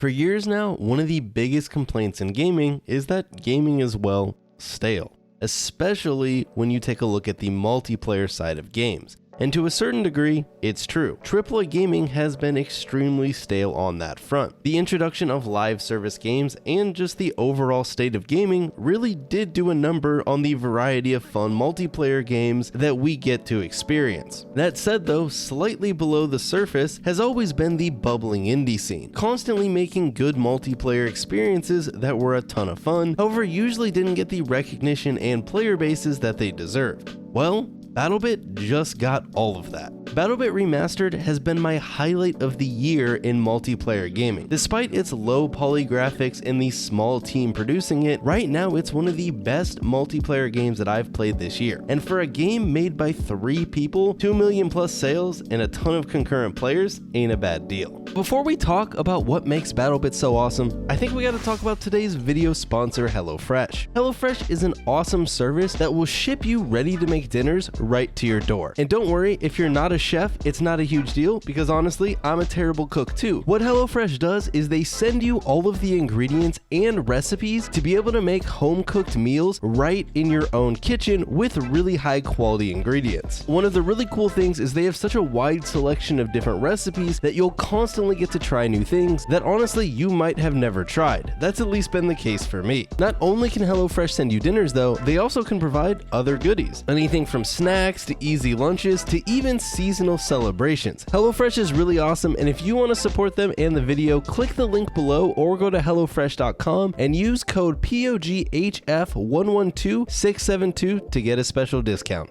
For years now, one of the biggest complaints in gaming is that gaming is, well, stale. Especially when you take a look at the multiplayer side of games. And to a certain degree, it's true. AAA gaming has been extremely stale on that front. The introduction of live service games and just the overall state of gaming really did do a number on the variety of fun multiplayer games that we get to experience. That said though, slightly below the surface has always been the bubbling indie scene, constantly making good multiplayer experiences that were a ton of fun, however usually didn't get the recognition and player bases that they deserved. Well, BattleBit just got all of that. BattleBit Remastered has been my highlight of the year in multiplayer gaming. Despite its low poly graphics and the small team producing it, right now it's one of the best multiplayer games that I've played this year. And for a game made by 3 people, 2 million plus sales, and a ton of concurrent players ain't a bad deal. Before we talk about what makes BattleBit so awesome, I think we gotta talk about today's video sponsor, HelloFresh. HelloFresh is an awesome service that will ship you ready to make dinners right to your door. And don't worry, if you're not a chef, it's not a huge deal because honestly, I'm a terrible cook too. What HelloFresh does is they send you all of the ingredients and recipes to be able to make home-cooked meals right in your own kitchen with really high quality ingredients. One of the really cool things is they have such a wide selection of different recipes that you'll constantly get to try new things that honestly you might have never tried. That's at least been the case for me. Not only can HelloFresh send you dinners though, they also can provide other goodies. Anything from snacks to easy lunches to even seasonal celebrations. HelloFresh is really awesome, and if you want to support them and the video, click the link below or go to hellofresh.com and use code POGHF112672 to get a special discount.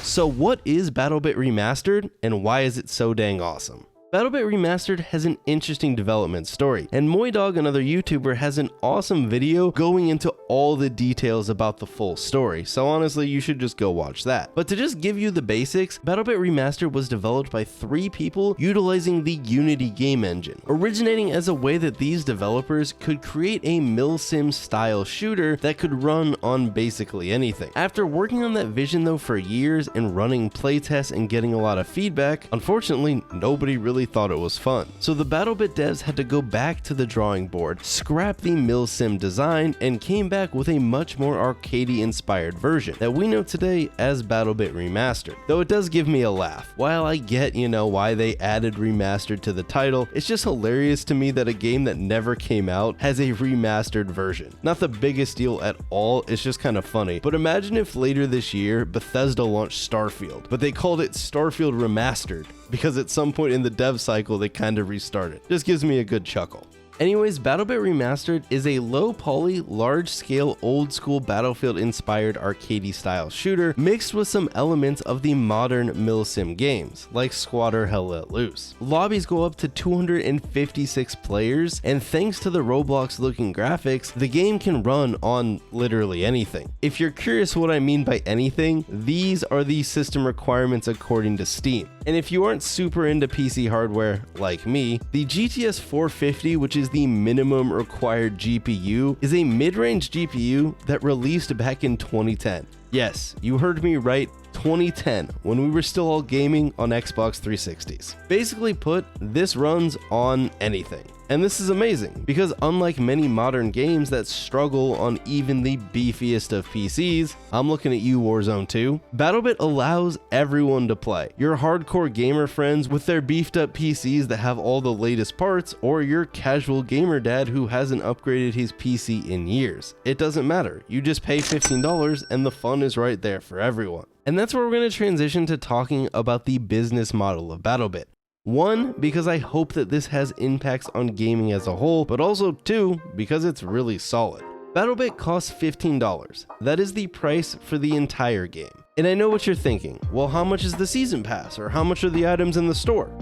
So what is BattleBit Remastered and why is it so dang awesome? BattleBit Remastered has an interesting development story, and Moydog, another YouTuber, has an awesome video going into all the details about the full story, so honestly you should just go watch that. But to just give you the basics, BattleBit Remastered was developed by 3 people utilizing the Unity game engine, originating as a way that these developers could create a Milsim style shooter that could run on basically anything. After working on that vision though for years and running playtests and getting a lot of feedback, unfortunately nobody really thought it was fun. So the BattleBit devs had to go back to the drawing board, scrap the Milsim design, and came back with a much more arcadey inspired version that we know today as BattleBit Remastered. Though it does give me a laugh. While I get, why they added Remastered to the title, it's just hilarious to me that a game that never came out has a remastered version. Not the biggest deal at all, it's just kind of funny. But imagine if later this year, Bethesda launched Starfield, but they called it Starfield Remastered, because at some point in the dev cycle they kind of restarted. Just gives me a good chuckle. Anyways, BattleBit Remastered is a low-poly, large-scale, old-school Battlefield-inspired arcadey style shooter mixed with some elements of the modern Milsim games, like Squad or Hell Let Loose. Lobbies go up to 256 players, and thanks to the Roblox-looking graphics, the game can run on literally anything. If you're curious what I mean by anything, these are the system requirements according to Steam. And if you aren't super into PC hardware, like me, the GTX 450, which is the minimum required GPU, is a mid-range GPU that released back in 2010. Yes, you heard me right, 2010, when we were still all gaming on Xbox 360s. Basically put, this runs on anything. And this is amazing, because unlike many modern games that struggle on even the beefiest of PCs, I'm looking at you Warzone 2, BattleBit allows everyone to play. Your hardcore gamer friends with their beefed up PCs that have all the latest parts, or your casual gamer dad who hasn't upgraded his PC in years. It doesn't matter, you just pay $15 and the fun is right there for everyone. And that's where we're going to transition to talking about the business model of BattleBit. 1, because I hope that this has impacts on gaming as a whole, but also 2, because it's really solid. BattleBit costs $15. That is the price for the entire game. And I know what you're thinking, well, how much is the season pass, or how much are the items in the store?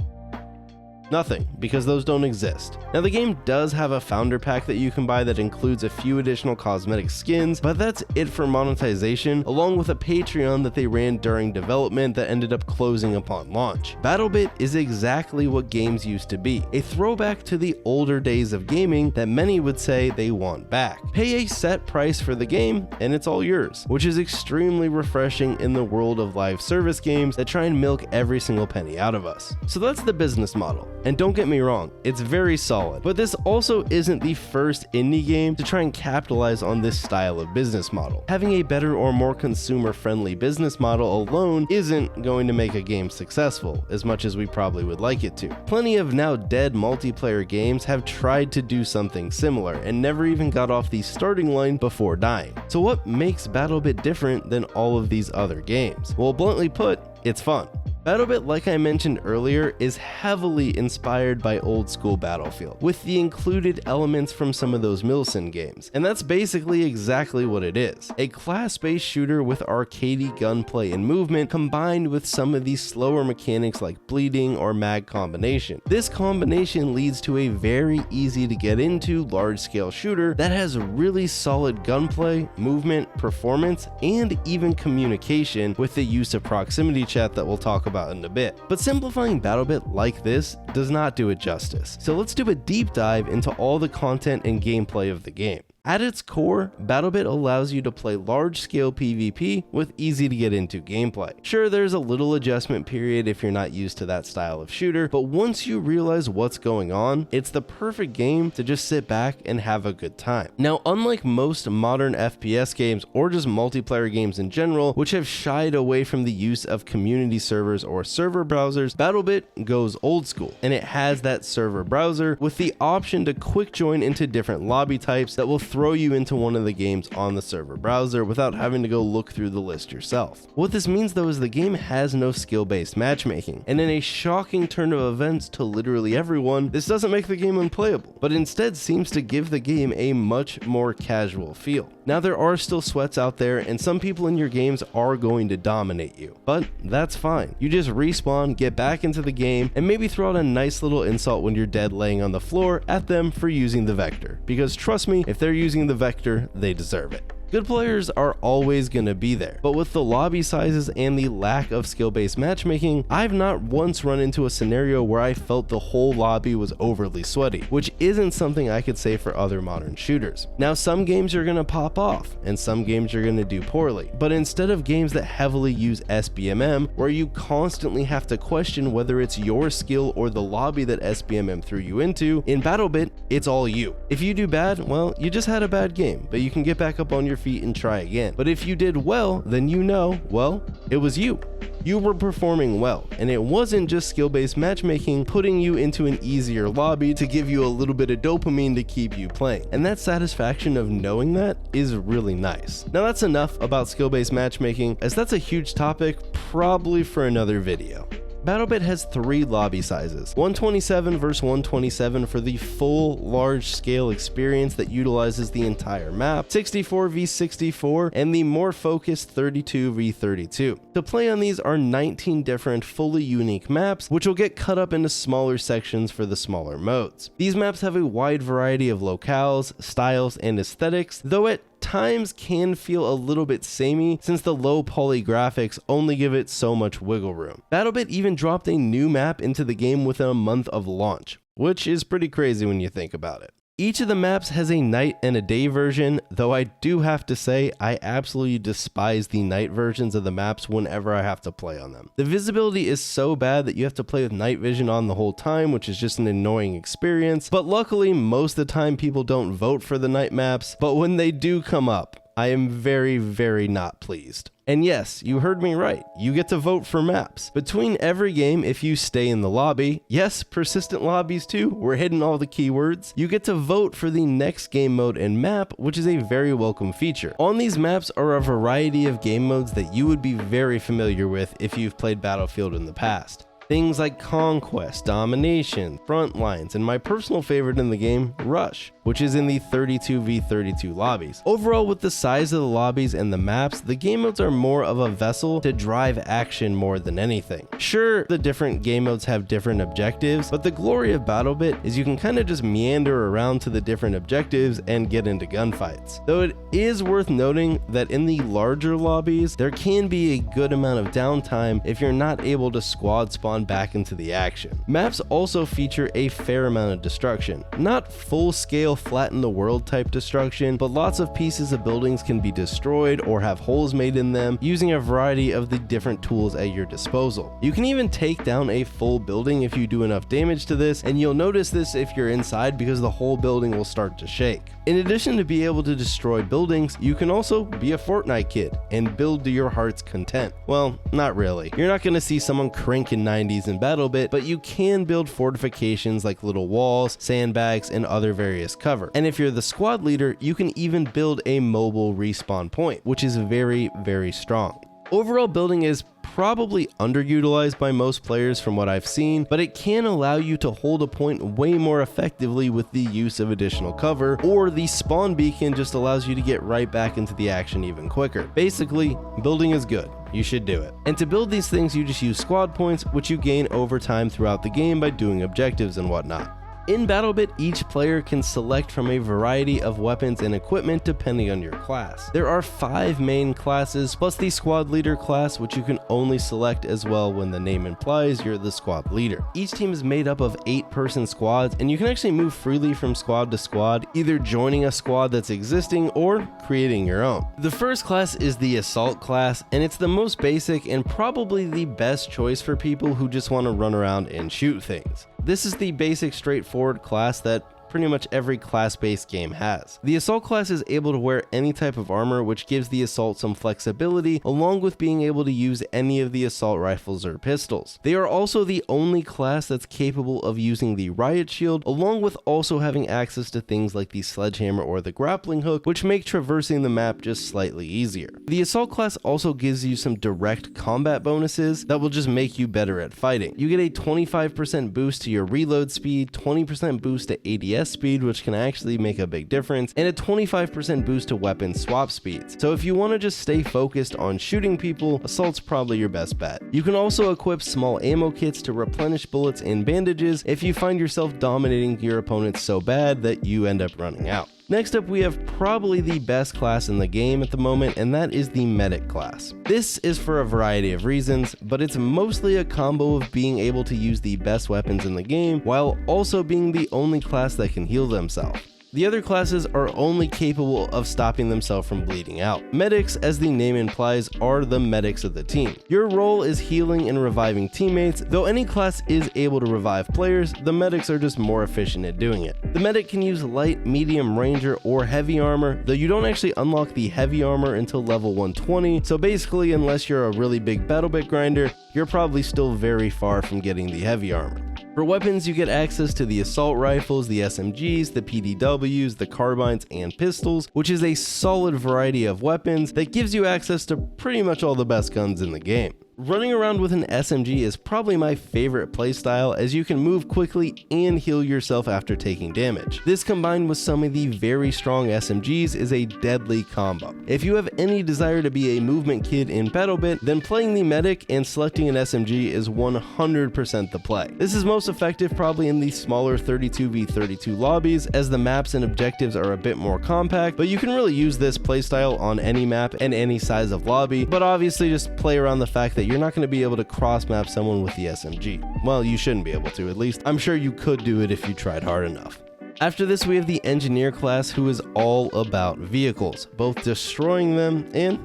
Nothing, because those don't exist. Now the game does have a founder pack that you can buy that includes a few additional cosmetic skins, but that's it for monetization, along with a Patreon that they ran during development that ended up closing upon launch. BattleBit is exactly what games used to be, a throwback to the older days of gaming that many would say they want back. Pay a set price for the game, and it's all yours, which is extremely refreshing in the world of live service games that try and milk every single penny out of us. So that's the business model. And don't get me wrong, it's very solid, but this also isn't the first indie game to try and capitalize on this style of business model. Having a better or more consumer-friendly business model alone isn't going to make a game successful, as much as we probably would like it to. Plenty of now dead multiplayer games have tried to do something similar and never even got off the starting line before dying. So what makes BattleBit different than all of these other games? Well, bluntly put, it's fun. BattleBit, like I mentioned earlier, is heavily inspired by old school Battlefield, with the included elements from some of those Milsim games, and that's basically exactly what it is. A class-based shooter with arcadey gunplay and movement combined with some of these slower mechanics like bleeding or mag combination. This combination leads to a very easy to get into large-scale shooter that has really solid gunplay, movement, performance, and even communication with the use of proximity chat that we'll talk about in a bit. But simplifying BattleBit like this does not do it justice. So let's do a deep dive into all the content and gameplay of the game. At its core, BattleBit allows you to play large-scale PvP with easy-to-get-into gameplay. Sure, there's a little adjustment period if you're not used to that style of shooter, but once you realize what's going on, it's the perfect game to just sit back and have a good time. Now, unlike most modern FPS games or just multiplayer games in general, which have shied away from the use of community servers or server browsers, BattleBit goes old school, and it has that server browser with the option to quick join into different lobby types that will throw you into one of the games on the server browser without having to go look through the list yourself. What this means though is the game has no skill-based matchmaking, and in a shocking turn of events to literally everyone, this doesn't make the game unplayable, but instead seems to give the game a much more casual feel. Now there are still sweats out there, and some people in your games are going to dominate you, but that's fine. You just respawn, get back into the game, and maybe throw out a nice little insult when you're dead laying on the floor at them for using the vector, because trust me, if they're using the vector, they deserve it. Good players are always going to be there, but with the lobby sizes and the lack of skill-based matchmaking, I've not once run into a scenario where I felt the whole lobby was overly sweaty, which isn't something I could say for other modern shooters. Now, some games are going to pop off, and some games are going to do poorly, but instead of games that heavily use SBMM, where you constantly have to question whether it's your skill or the lobby that SBMM threw you into, in BattleBit, it's all you. If you do bad, well, you just had a bad game, but you can get back up on your feet and try again. But if you did well, then you know, well, it was you. You were performing well, and it wasn't just skill-based matchmaking putting you into an easier lobby to give you a little bit of dopamine to keep you playing. And that satisfaction of knowing that is really nice. Now that's enough about skill-based matchmaking, as that's a huge topic, probably for another video. BattleBit has 3 lobby sizes, 127 versus 127 for the full large-scale experience that utilizes the entire map, 64 v 64, and the more focused 32 v 32. To play on these are 19 different fully unique maps, which will get cut up into smaller sections for the smaller modes. These maps have a wide variety of locales, styles, and aesthetics, though at times can feel a little bit samey since the low poly graphics only give it so much wiggle room. BattleBit even dropped a new map into the game within a month of launch, which is pretty crazy when you think about it. Each of the maps has a night and a day version, though I do have to say I absolutely despise the night versions of the maps whenever I have to play on them. The visibility is so bad that you have to play with night vision on the whole time, which is just an annoying experience, but luckily most of the time people don't vote for the night maps, but when they do come up, I am very, very not pleased. And yes, you heard me right, you get to vote for maps. Between every game, if you stay in the lobby, yes, persistent lobbies too, we're hitting all the keywords, you get to vote for the next game mode and map, which is a very welcome feature. On these maps are a variety of game modes that you would be very familiar with if you've played Battlefield in the past. Things like Conquest, Domination, Frontlines, and my personal favorite in the game, Rush, which is in the 32 v 32 lobbies. Overall, with the size of the lobbies and the maps, the game modes are more of a vessel to drive action more than anything. Sure, the different game modes have different objectives, but the glory of BattleBit is you can kind of just meander around to the different objectives and get into gunfights. Though it is worth noting that in the larger lobbies, there can be a good amount of downtime if you're not able to squad spawn respawn back into the action. Maps also feature a fair amount of destruction. Not full-scale flatten the world type destruction, but lots of pieces of buildings can be destroyed or have holes made in them using a variety of the different tools at your disposal. You can even take down a full building if you do enough damage to this, and you'll notice this if you're inside because the whole building will start to shake. In addition to be able to destroy buildings, you can also be a Fortnite kid and build to your heart's content. Well, not really. You're not going to see someone cranking 90s in BattleBit, but you can build fortifications like little walls, sandbags, and other various cover. And if you're the squad leader, you can even build a mobile respawn point, which is very, very strong. Overall building is probably underutilized by most players from what I've seen, but it can allow you to hold a point way more effectively with the use of additional cover, or the spawn beacon just allows you to get right back into the action even quicker. Basically, building is good. You should do it. And to build these things, you just use squad points, which you gain over time throughout the game by doing objectives and whatnot. In BattleBit, each player can select from a variety of weapons and equipment depending on your class. There are 5 main classes, plus the squad leader class, which you can only select as well when the name implies you're the squad leader. Each team is made up of 8-person squads, and you can actually move freely from squad to squad, either joining a squad that's existing or creating your own. The first class is the Assault class, and it's the most basic and probably the best choice for people who just want to run around and shoot things. This is the basic straightforward class that pretty much every class-based game has. The Assault class is able to wear any type of armor, which gives the Assault some flexibility, along with being able to use any of the Assault rifles or pistols. They are also the only class that's capable of using the Riot Shield, along with also having access to things like the Sledgehammer or the Grappling Hook, which make traversing the map just slightly easier. The Assault class also gives you some direct combat bonuses that will just make you better at fighting. You get a 25% boost to your reload speed, 20% boost to ADS speed, which can actually make a big difference, and a 25% boost to weapon swap speeds. So if you want to just stay focused on shooting people, Assault's probably your best bet. You can also equip small ammo kits to replenish bullets and bandages if you find yourself dominating your opponents so bad that you end up running out. Next up, we have probably the best class in the game at the moment, and that is the Medic class. This is for a variety of reasons, but it's mostly a combo of being able to use the best weapons in the game while also being the only class that can heal themselves. The other classes are only capable of stopping themselves from bleeding out. Medics, as the name implies, are the medics of the team. Your role is healing and reviving teammates. Though any class is able to revive players, the medics are just more efficient at doing it. The medic can use light, medium, ranger, or heavy armor, though you don't actually unlock the heavy armor until level 120, so basically unless you're a really big BattleBit grinder, you're probably still very far from getting the heavy armor. For weapons, you get access to the assault rifles, the SMGs, the PDWs, the carbines, and pistols, which is a solid variety of weapons that gives you access to pretty much all the best guns in the game. Running around with an SMG is probably my favorite playstyle, as you can move quickly and heal yourself after taking damage. This combined with some of the very strong SMGs is a deadly combo. If you have any desire to be a movement kid in BattleBit, then playing the medic and selecting an SMG is 100% the play. This is most effective probably in the smaller 32v32 lobbies, as the maps and objectives are a bit more compact, but you can really use this playstyle on any map and any size of lobby, but obviously just play around the fact that you're not going to be able to cross-map someone with the SMG. Well, you shouldn't be able to, at least. I'm sure you could do it if you tried hard enough. After this, we have the Engineer class, who is all about vehicles, both destroying them and,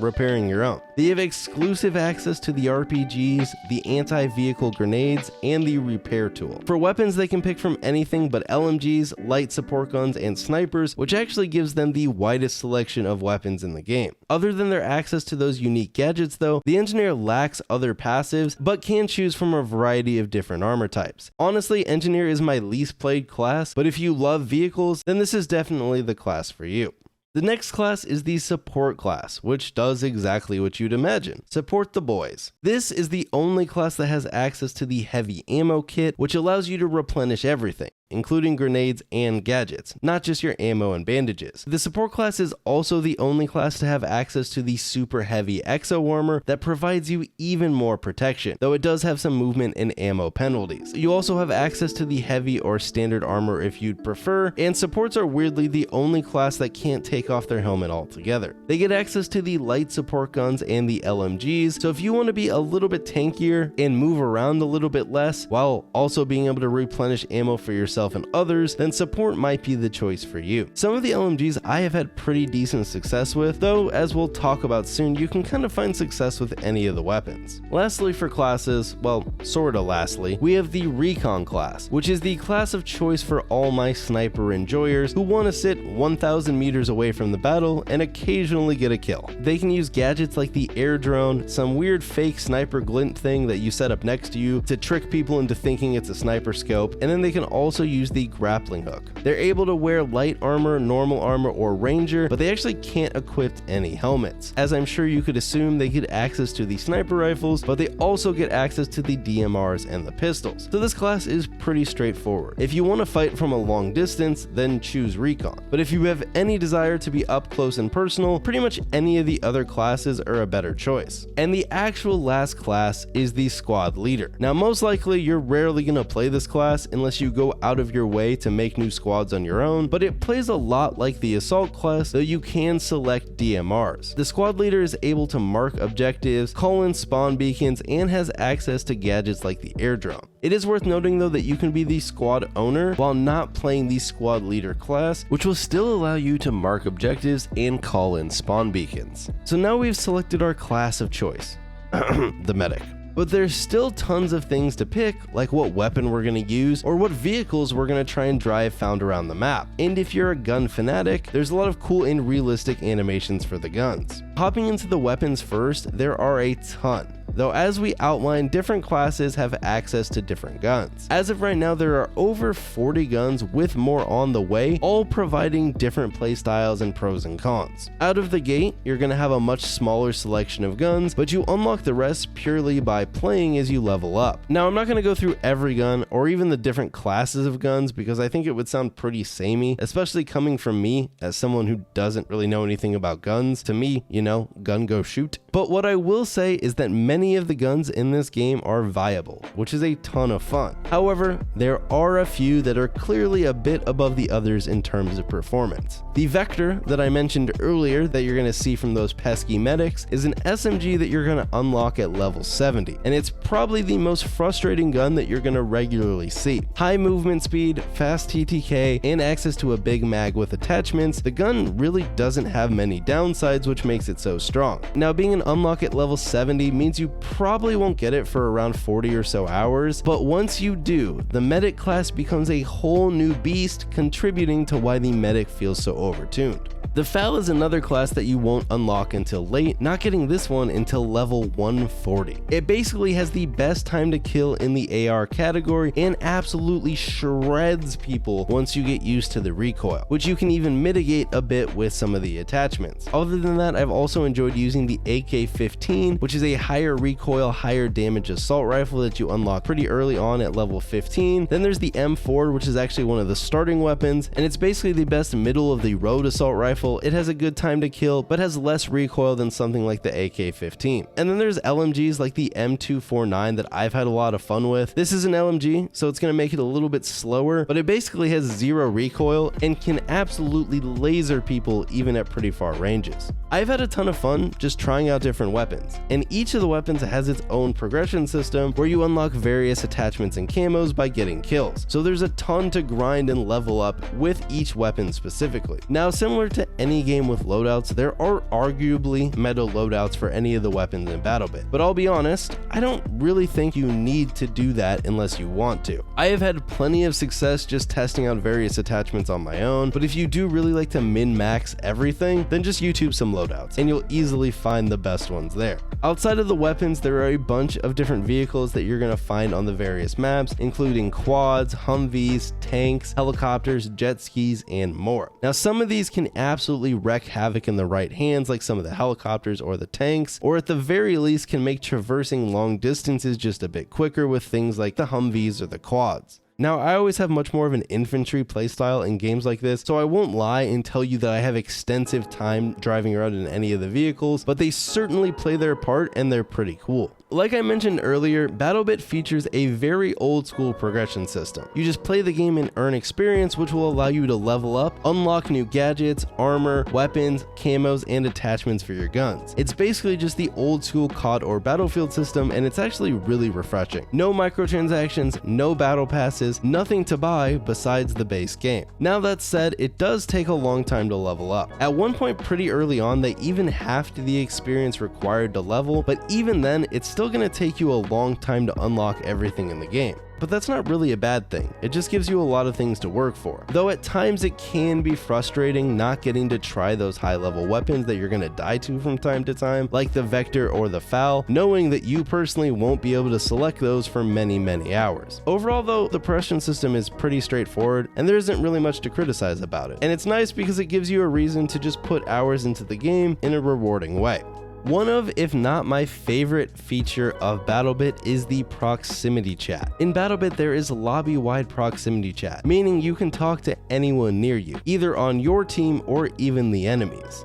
repairing your own. They have exclusive access to the RPGs, the anti-vehicle grenades, and the repair tool. For weapons, they can pick from anything but LMGs, light support guns, and snipers, which actually gives them the widest selection of weapons in the game. Other than their access to those unique gadgets though, the Engineer lacks other passives, but can choose from a variety of different armor types. Honestly, Engineer is my least played class, but if you love vehicles, then this is definitely the class for you. The next class is the Support class, which does exactly what you'd imagine. Support the boys. This is the only class that has access to the heavy ammo kit, which allows you to replenish everything. including grenades and gadgets, not just your ammo and bandages. The support class is also the only class to have access to the super heavy exo armor that provides you even more protection, though it does have some movement and ammo penalties. You also have access to the heavy or standard armor if you'd prefer, and supports are weirdly the only class that can't take off their helmet altogether. They get access to the light support guns and the LMGs, so if you want to be a little bit tankier and move around a little bit less while also being able to replenish ammo for yourself and others, then support might be the choice for you. Some of the LMGs I have had pretty decent success with, though as we'll talk about soon, you can kind of find success with any of the weapons. Lastly for classes, well, sorta lastly, we have the Recon class, which is the class of choice for all my sniper enjoyers who want to sit 1,000 meters away from the battle and occasionally get a kill. They can use gadgets like the air drone, some weird fake sniper glint thing that you set up next to you to trick people into thinking it's a sniper scope, and then they can also use the grappling hook. They're able to wear light armor, normal armor, or ranger, but they actually can't equip any helmets. As I'm sure you could assume, they get access to the sniper rifles, but they also get access to the DMRs and the pistols. So this class is pretty straightforward. If you want to fight from a long distance, then choose Recon. But if you have any desire to be up close and personal, pretty much any of the other classes are a better choice. And the actual last class is the Squad Leader. Now most likely you're rarely going to play this class unless you go out of your way to make new squads on your own, but it plays a lot like the Assault class, though you can select DMRs. The Squad Leader is able to mark objectives, call in spawn beacons, and has access to gadgets like the air drone. It is worth noting though that you can be the squad owner while not playing the Squad Leader class, which will still allow you to mark objectives and call in spawn beacons. So now we've selected our class of choice, the medic. But there's still tons of things to pick, like what weapon we're going to use or what vehicles we're going to try and drive found around the map. And if you're a gun fanatic, there's a lot of cool and realistic animations for the guns. Hopping into the weapons first, there are a ton. Though as we outlined, different classes have access to different guns. As of right now, there are over 40 guns with more on the way, all providing different playstyles and pros and cons. Out of the gate, you're going to have a much smaller selection of guns, but you unlock the rest purely by playing as you level up. Now, I'm not going to go through every gun or even the different classes of guns because I think it would sound pretty samey, especially coming from me as someone who doesn't really know anything about guns. To me, you know, gun go shoot. But what I will say is that many of the guns in this game are viable, which is a ton of fun. However, there are a few that are clearly a bit above the others in terms of performance. The Vector that I mentioned earlier that you're going to see from those pesky medics is an SMG that you're going to unlock at level 70, and it's probably the most frustrating gun that you're going to regularly see. High movement speed, fast TTK, and access to a big mag with attachments, the gun really doesn't have many downsides, which makes it so strong. Now, being an unlock at level 70 means you probably won't get it for around 40 or so hours, but once you do, the medic class becomes a whole new beast, contributing to why the medic feels so overtuned. The FAL is another class that you won't unlock until late, not getting this one until level 140. It basically has the best time to kill in the AR category and absolutely shreds people once you get used to the recoil, which you can even mitigate a bit with some of the attachments. Other than that, I've also enjoyed using the AK-15, which is a higher recoil, higher damage assault rifle that you unlock pretty early on at level 15. Then there's the M4, which is actually one of the starting weapons, and it's basically the best middle of the road assault rifle. It has a good time to kill, but has less recoil than something like the AK-15. And then there's LMGs like the M249 that I've had a lot of fun with. This is an LMG, so it's going to make it a little bit slower, but it basically has zero recoil and can absolutely laser people even at pretty far ranges. I've had a ton of fun just trying out different weapons, and each of the weapons has its own progression system where you unlock various attachments and camos by getting kills. So there's a ton to grind and level up with each weapon specifically. Now, similar to any game with loadouts, there are arguably meta loadouts for any of the weapons in BattleBit, but I'll be honest, I don't really think you need to do that unless you want to. I have had plenty of success just testing out various attachments on my own, but if you do really like to min-max everything, then just YouTube some loadouts and you'll easily find the best ones there. Outside of the weapons, there are a bunch of different vehicles that you're going to find on the various maps, including quads, Humvees, tanks, helicopters, jet skis, and more. Now, some of these can absolutely wreak havoc in the right hands, like some of the helicopters or the tanks, or at the very least can make traversing long distances just a bit quicker with things like the Humvees or the quads. Now, I always have much more of an infantry playstyle in games like this, so I won't lie and tell you that I have extensive time driving around in any of the vehicles, but they certainly play their part and they're pretty cool. Like I mentioned earlier, BattleBit features a very old school progression system. You just play the game and earn experience, which will allow you to level up, unlock new gadgets, armor, weapons, camos, and attachments for your guns. It's basically just the old school COD or Battlefield system, and it's actually really refreshing. No microtransactions, no battle passes, nothing to buy besides the base game. Now that said, it does take a long time to level up. At one point pretty early on, they even halved the experience required to level, but even then, it's still going to take you a long time to unlock everything in the game. But that's not really a bad thing. It just gives you a lot of things to work for. Though at times it can be frustrating not getting to try those high level weapons that you're going to die to from time to time, like the Vector or the FAL, knowing that you personally won't be able to select those for many hours. Overall though, the progression system is pretty straightforward and there isn't really much to criticize about it. And it's nice because it gives you a reason to just put hours into the game in a rewarding way. One of, if not my favorite feature of BattleBit is the proximity chat. In BattleBit, there is lobby-wide proximity chat, meaning you can talk to anyone near you, either on your team or even the enemies.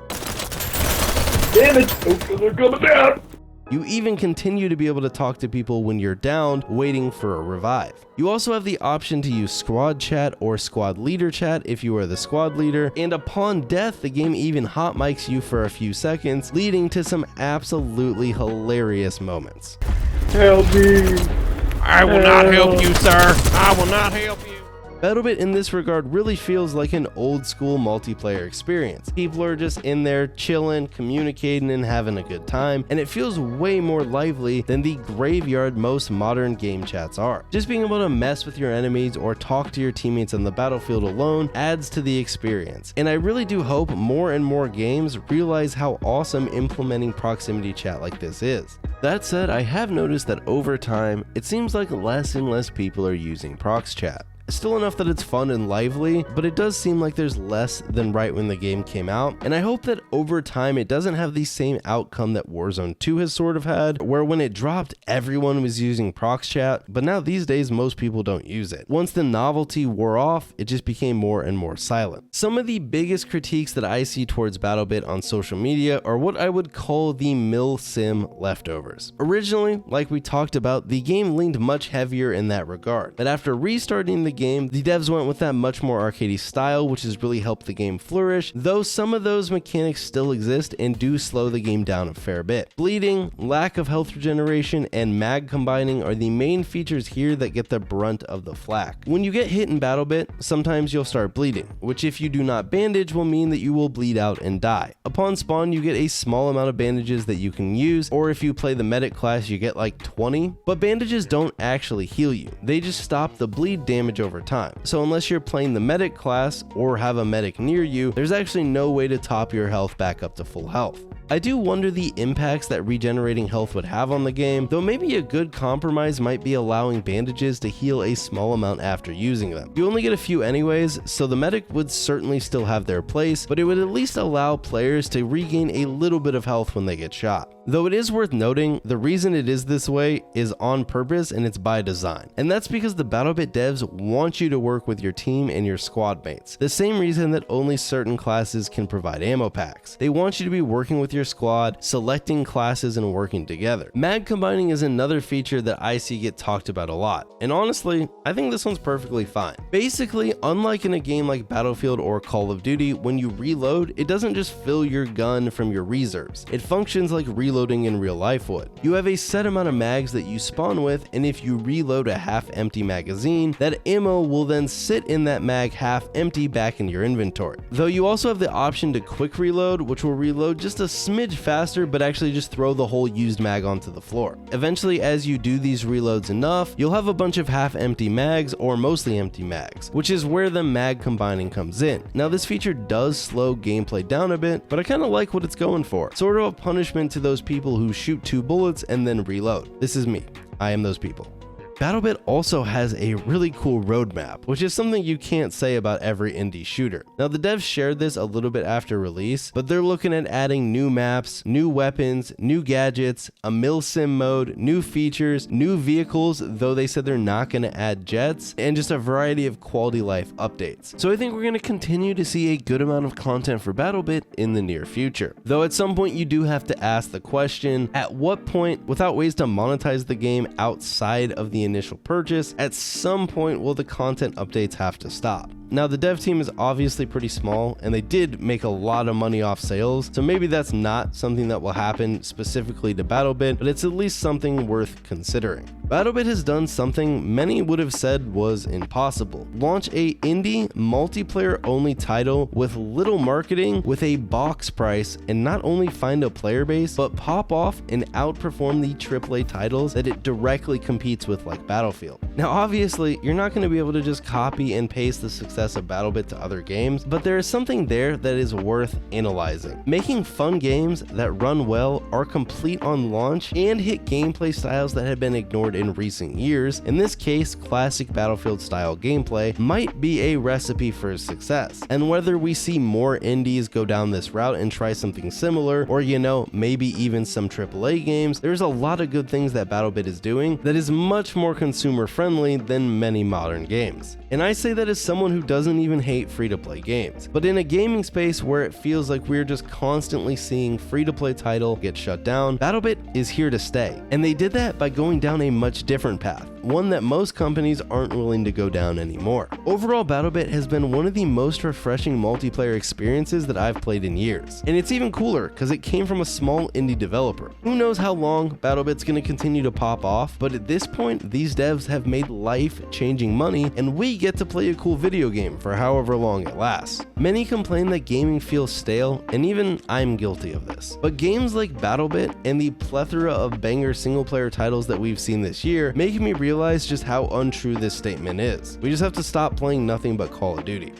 Damn it! Okay, they're coming down! You even continue to be able to talk to people when you're down, waiting for a revive. You also have the option to use squad chat or squad leader chat if you are the squad leader, and upon death, the game even hot mics you for a few seconds, leading to some absolutely hilarious moments. Help me! I will not help you, sir. I will not help you. BattleBit in this regard really feels like an old school multiplayer experience. People are just in there chilling, communicating, and having a good time, and it feels way more lively than the graveyard most modern game chats are. Just being able to mess with your enemies or talk to your teammates on the battlefield alone adds to the experience, and I really do hope more and more games realize how awesome implementing proximity chat like this is. That said, I have noticed that over time, it seems like less and less people are using prox chat. Still enough that it's fun and lively, but it does seem like there's less than right when the game came out, and I hope that over time it doesn't have the same outcome that Warzone 2 has sort of had, where when it dropped everyone was using prox chat, but now these days most people don't use it. Once the novelty wore off, it just became more and more silent. Some of the biggest critiques that I see towards BattleBit on social media are what I would call the Milsim leftovers. Originally, like we talked about, the game leaned much heavier in that regard, but after restarting the game, the devs went with that much more arcadey style, which has really helped the game flourish, though some of those mechanics still exist and do slow the game down a fair bit. Bleeding, lack of health regeneration, and mag combining are the main features here that get the brunt of the flack. When you get hit in BattleBit, sometimes you'll start bleeding, which if you do not bandage will mean that you will bleed out and die. Upon spawn, you get a small amount of bandages that you can use, or if you play the medic class, you get like 20, but bandages don't actually heal you. They just stop the bleed damage over time. So unless you're playing the medic class or have a medic near you, there's actually no way to top your health back up to full health. I do wonder the impacts that regenerating health would have on the game, though maybe a good compromise might be allowing bandages to heal a small amount after using them. You only get a few anyways, so the medic would certainly still have their place, but it would at least allow players to regain a little bit of health when they get shot. Though it is worth noting, the reason it is this way is on purpose and it's by design. And that's because the BattleBit devs want you to work with your team and your squad mates. The same reason that only certain classes can provide ammo packs. They want you to be working with your squad, selecting classes, and working together. Mag combining is another feature that I see get talked about a lot. And honestly, I think this one's perfectly fine. Basically, unlike in a game like Battlefield or Call of Duty, when you reload, it doesn't just fill your gun from your reserves. It functions like reloading in real life would. You have a set amount of mags that you spawn with, and if you reload a half-empty magazine, that ammo will then sit in that mag half empty back in your inventory. Though you also have the option to quick reload, which will reload just a smidge faster, but actually just throw the whole used mag onto the floor. Eventually, as you do these reloads enough, you'll have a bunch of half-empty mags or mostly empty mags, which is where the mag combining comes in. Now this feature does slow gameplay down a bit, but I kind of like what it's going for. Sort of a punishment to those people who shoot 2 bullets and then reload. This is me. I am those people. BattleBit also has a really cool roadmap, which is something you can't say about every indie shooter. Now, the devs shared this a little bit after release, but they're looking at adding new maps, new weapons, new gadgets, a Milsim mode, new features, new vehicles, though they said they're not going to add jets, and just a variety of quality life updates. So I think we're going to continue to see a good amount of content for BattleBit in the near future. Though at some point you do have to ask the question, at what point, without ways to monetize the game outside of the initial purchase, at some point will the content updates have to stop? Now, the dev team is obviously pretty small, and they did make a lot of money off sales, so maybe that's not something that will happen specifically to BattleBit, but it's at least something worth considering. BattleBit has done something many would have said was impossible. Launch a indie, multiplayer-only title with little marketing, with a box price, and not only find a player base, but pop off and outperform the AAA titles that it directly competes with, like Battlefield. Now, obviously, you're not going to be able to just copy and paste the success of BattleBit to other games, but there is something there that is worth analyzing. Making fun games that run well, are complete on launch, and hit gameplay styles that have been ignored in recent years, in this case classic Battlefield style gameplay, might be a recipe for success. And whether we see more indies go down this route and try something similar, or maybe even some AAA games, there's a lot of good things that BattleBit is doing that is much more consumer friendly than many modern games. And I say that as someone who doesn't even hate free-to-play games. But in a gaming space where it feels like we're just constantly seeing free-to-play title get shut down, BattleBit is here to stay. And they did that by going down a much different path, one that most companies aren't willing to go down anymore. Overall, BattleBit has been one of the most refreshing multiplayer experiences that I've played in years. And it's even cooler because it came from a small indie developer. Who knows how long BattleBit's going to continue to pop off, but at this point, these devs have made life-changing money, and we get to play a cool video game for however long it lasts. Many complain that gaming feels stale, and even I'm guilty of this. But games like BattleBit and the plethora of banger single-player titles that we've seen this year make me realize just how untrue this statement is. We just have to stop playing nothing but Call of Duty.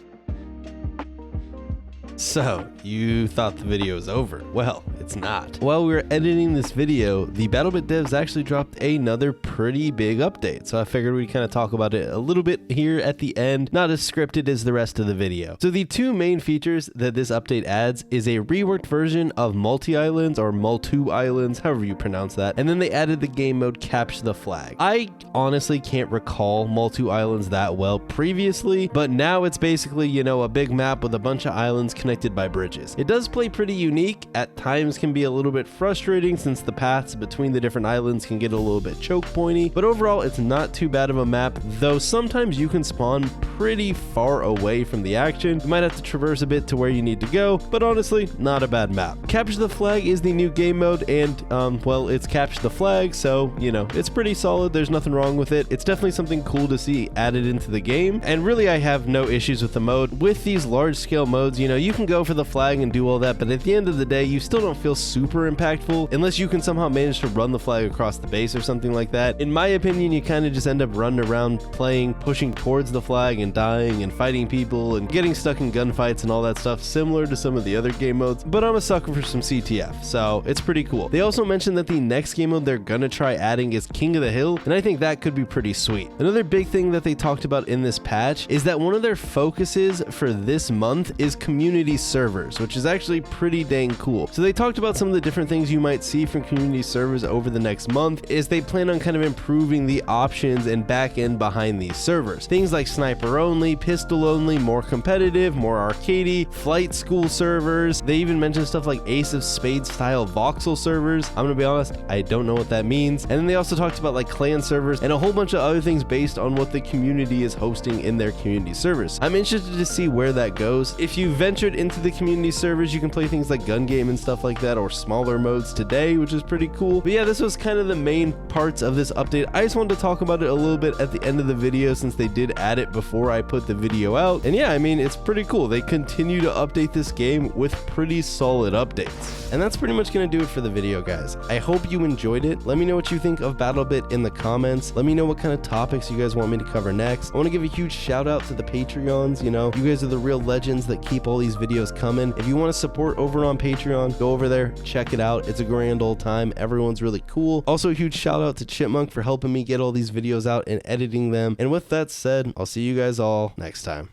So, you thought the video was over? Well, it's not. While we were editing this video, the BattleBit devs actually dropped another pretty big update, so I figured we'd kind of talk about it a little bit here at the end, not as scripted as the rest of the video. So the two main features that this update adds is a reworked version of multi-islands, or multi-islands, however you pronounce that, and then they added the game mode Capture the Flag. I honestly can't recall multi-islands that well previously, but now it's basically, a big map with a bunch of islands connected by bridges. It does play pretty unique, at times can be a little bit frustrating since the paths between the different islands can get a little bit choke pointy, but overall it's not too bad of a map, though sometimes you can spawn pretty far away from the action. You might have to traverse a bit to where you need to go, but honestly, not a bad map. Capture the Flag is the new game mode, and well, it's Capture the Flag, so it's pretty solid. There's nothing wrong with it. It's definitely something cool to see added into the game, and really I have no issues with the mode. With these large scale modes, you can go for the flag and do all that, but at the end of the day, you still don't feel super impactful unless you can somehow manage to run the flag across the base or something like that. In my opinion, you kind of just end up running around playing, pushing towards the flag and dying and fighting people and getting stuck in gunfights and all that stuff, similar to some of the other game modes, but I'm a sucker for some CTF, so it's pretty cool. They also mentioned that the next game mode they're gonna try adding is King of the Hill, and I think that could be pretty sweet. Another big thing that they talked about in this patch is that one of their focuses for this month is community servers, which is actually pretty dang cool. So they talked about some of the different things you might see from community servers over the next month, is they plan on kind of improving the options and back end behind these servers. Things like sniper only, pistol only, more competitive, more arcadey, flight school servers. They even mentioned stuff like Ace of Spades style voxel servers. I'm gonna be honest, I don't know what that means. And then they also talked about like clan servers and a whole bunch of other things based on what the community is hosting in their community servers. I'm interested to see where that goes. If you ventured into the community servers, you can play things like gun game and stuff like that, or smaller modes today, which is pretty cool. But yeah, this was kind of the main parts of this update. I just wanted to talk about it a little bit at the end of the video since they did add it before before I put the video out. And yeah, I mean, it's pretty cool. They continue to update this game with pretty solid updates. And that's pretty much going to do it for the video, guys. I hope you enjoyed it. Let me know what you think of BattleBit in the comments. Let me know what kind of topics you guys want me to cover next. I want to give a huge shout out to the Patreons. You know, you guys are the real legends that keep all these videos coming. If you want to support over on Patreon, go over there, check it out. It's a grand old time. Everyone's really cool. Also, a huge shout out to Chipmunk for helping me get all these videos out and editing them. And with that said, I'll see you guys all next time.